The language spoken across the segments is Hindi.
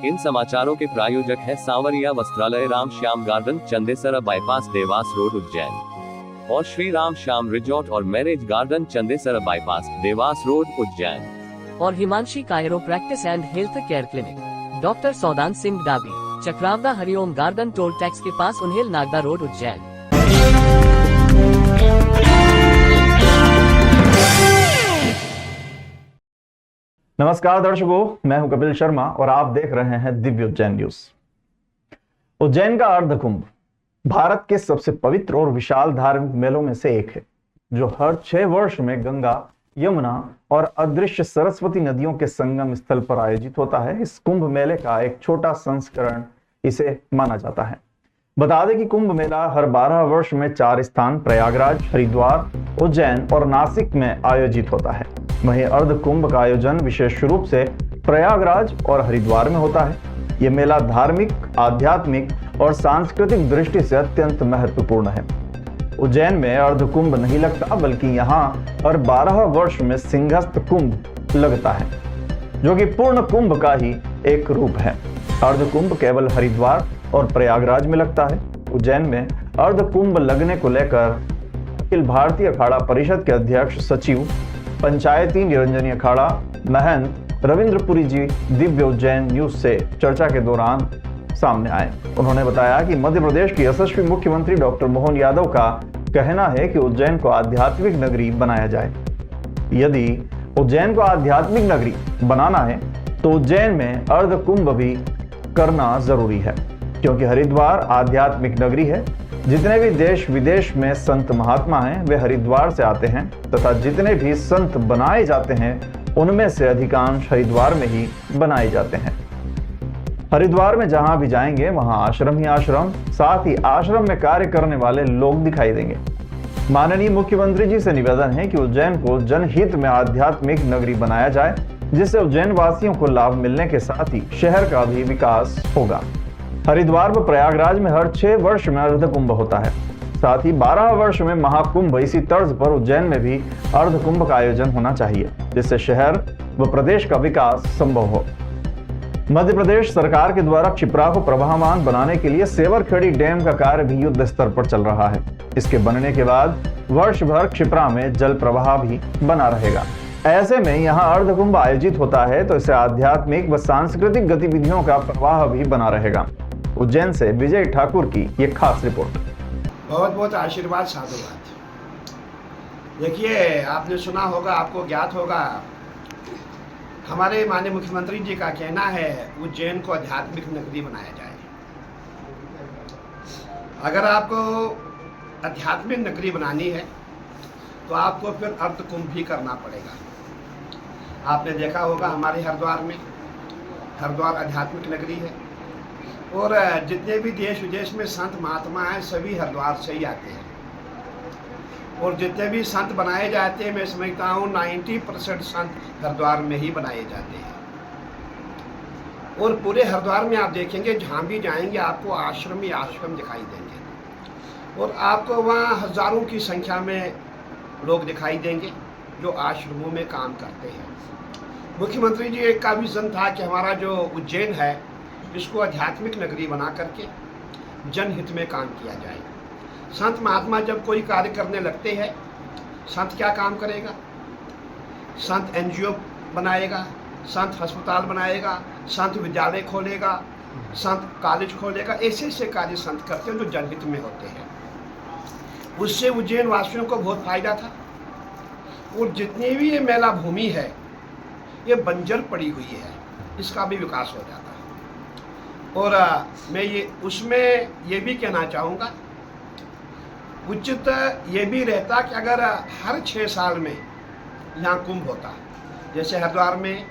इन समाचारों के प्रायोजक है Sanwariya Vastralaya, Ram Shyam garden, Chandesara bypass, Dewas road, Ujjain, और श्री राम श्याम रिजॉर्ट और marriage garden, Chandesara bypass, Dewas road, Ujjain, और Himanshi chiro practice and health care clinic, doctor Saudan Singh Dabi, Chakrawada Hariom garden, toll tax के पास, उन्हेल, नागदा रोड, उज्जैन। नमस्कार दर्शकों, मैं हूं कपिल शर्मा और आप देख रहे हैं दिव्य उज्जैन न्यूज। उज्जैन का अर्धकुंभ भारत के सबसे पवित्र और विशाल धार्मिक मेलों में से एक है, जो हर 6 वर्ष में गंगा, यमुना और अदृश्य सरस्वती नदियों के संगम स्थल पर आयोजित होता है। इस कुंभ मेले का एक छोटा संस्करण इसे माना जाता है। बता दें कि कुंभ मेला हर 12 वर्ष में 4 स्थान प्रयागराज, हरिद्वार, उज्जैन और नासिक में आयोजित होता है। वहीं अर्ध कुंभ का आयोजन विशेष रूप से प्रयागराज और हरिद्वार में होता है। यह मेला धार्मिक, आध्यात्मिक और सांस्कृतिक दृष्टि से अत्यंत महत्वपूर्ण है। उज्जैन में अर्ध कुंभ नहीं लगता, बल्कि यहाँ हर 12 वर्ष में सिंहस्थ कुंभ लगता है, जो कि पूर्ण कुंभ का ही एक रूप है। अर्ध कुंभ केवल हरिद्वार और प्रयागराज में लगता है। उज्जैन में अर्ध कुंभ लगने को लेकर अखिल भारतीय अखाड़ा परिषद के अध्यक्ष सचिव पंचायती निरंजनी अखाड़ा महंत रविंद्रपुरी जी दिव्य उज्जैन न्यूज से चर्चा के दौरान सामने आए। उन्होंने बताया कि मध्य प्रदेश की यशस्वी मुख्यमंत्री डॉक्टर मोहन यादव का कहना है कि उज्जैन को आध्यात्मिक नगरी बनाया जाए। यदि उज्जैन को आध्यात्मिक नगरी बनाना है तो उज्जैन में अर्ध कुंभ भी करना जरूरी है, क्योंकि हरिद्वार आध्यात्मिक नगरी है। जितने भी देश विदेश में संत महात्मा हैं वे हरिद्वार से आते हैं, तथा जितने भी संत बनाए जाते हैं उनमें से अधिकांश हरिद्वार में ही बनाए जाते हैं। हरिद्वार में जहां भी जाएंगे वहां आश्रम ही आश्रम, साथ ही आश्रम में कार्य करने वाले लोग दिखाई देंगे। माननीय मुख्यमंत्री जी से निवेदन है कि उज्जैन को जनहित में आध्यात्मिक नगरी बनाया जाए, जिससे उज्जैन वासियों को लाभ मिलने के साथ ही शहर का भी विकास होगा। हरिद्वार व प्रयागराज में हर 6 वर्ष में अर्ध कुंभ होता है, साथ ही 12 वर्ष में महाकुंभ। इसी तर्ज पर उज्जैन में भी अर्ध कुंभ का आयोजन होना चाहिए, जिससे शहर व प्रदेश का विकास संभव हो। मध्य प्रदेश सरकार के द्वारा क्षिप्रा को प्रवाहमान बनाने के लिए सेवरखेड़ी डैम का कार्य भी युद्ध स्तर पर चल रहा है। इसके बनने के बाद वर्ष भर क्षिप्रा में जल प्रवाह भी बना रहेगा। ऐसे में यहाँ अर्ध कुंभ आयोजित होता है तो इससे आध्यात्मिक व सांस्कृतिक गतिविधियों का प्रवाह भी बना रहेगा। उज्जैन से विजय ठाकुर की ये खास रिपोर्ट। बहुत बहुत आशीर्वाद, साधुवाद। देखिए, आपने सुना होगा, आपको ज्ञात होगा, हमारे माननीय मुख्यमंत्री जी का कहना है उज्जैन को आध्यात्मिक नगरी बनाया जाए। अगर आपको आध्यात्मिक नगरी बनानी है तो आपको फिर अर्ध कुंभ भी करना पड़ेगा। आपने देखा होगा हमारे हरिद्वार आध्यात्मिक नगरी है, और जितने भी देश विदेश में संत महात्मा हैं सभी हरिद्वार से ही आते हैं, और जितने भी संत बनाए जाते हैं मैं समझता हूँ 90% संत हरिद्वार में ही बनाए जाते हैं। और पूरे हरिद्वार में आप देखेंगे जहाँ भी जाएंगे आपको आश्रम ही आश्रम दिखाई देंगे, और आपको वहाँ हजारों की संख्या में लोग दिखाई देंगे जो आश्रमों में काम करते हैं। मुख्यमंत्री जी का विजन था कि हमारा जो उज्जैन है इसको आध्यात्मिक नगरी बना करके जनहित में काम किया जाए। संत महात्मा जब कोई कार्य करने लगते हैं, संत क्या काम करेगा? संत एनजीओ बनाएगा, संत अस्पताल बनाएगा, संत विद्यालय खोलेगा, संत कॉलेज खोलेगा। ऐसे ऐसे कार्य संत करते हैं जो जनहित में होते हैं। उससे उज्जैन वासियों को बहुत फायदा था। और जितनी भी ये मेला भूमि है ये बंजर पड़ी हुई है, इसका भी विकास हो जाता है। और मैं उसमें ये भी कहना चाहूँगा, उचित ये भी रहता कि अगर हर 6 साल में यहाँ कुंभ होता, जैसे हरिद्वार में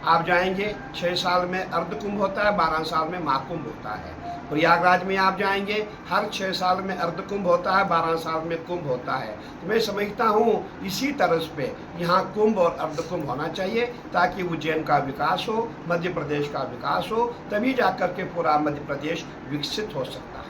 आप जाएंगे 6 साल में अर्ध कुंभ होता है, 12 साल में महाकुंभ होता है। प्रयागराज में आप जाएंगे हर 6 साल में अर्ध कुंभ होता है, 12 साल में कुंभ होता है। तो मैं समझता हूँ इसी तरह पे यहाँ कुंभ और अर्ध कुंभ होना चाहिए, ताकि उज्जैन का विकास हो, मध्य प्रदेश का विकास हो, तभी जाकर के पूरा मध्य प्रदेश विकसित हो सकता है।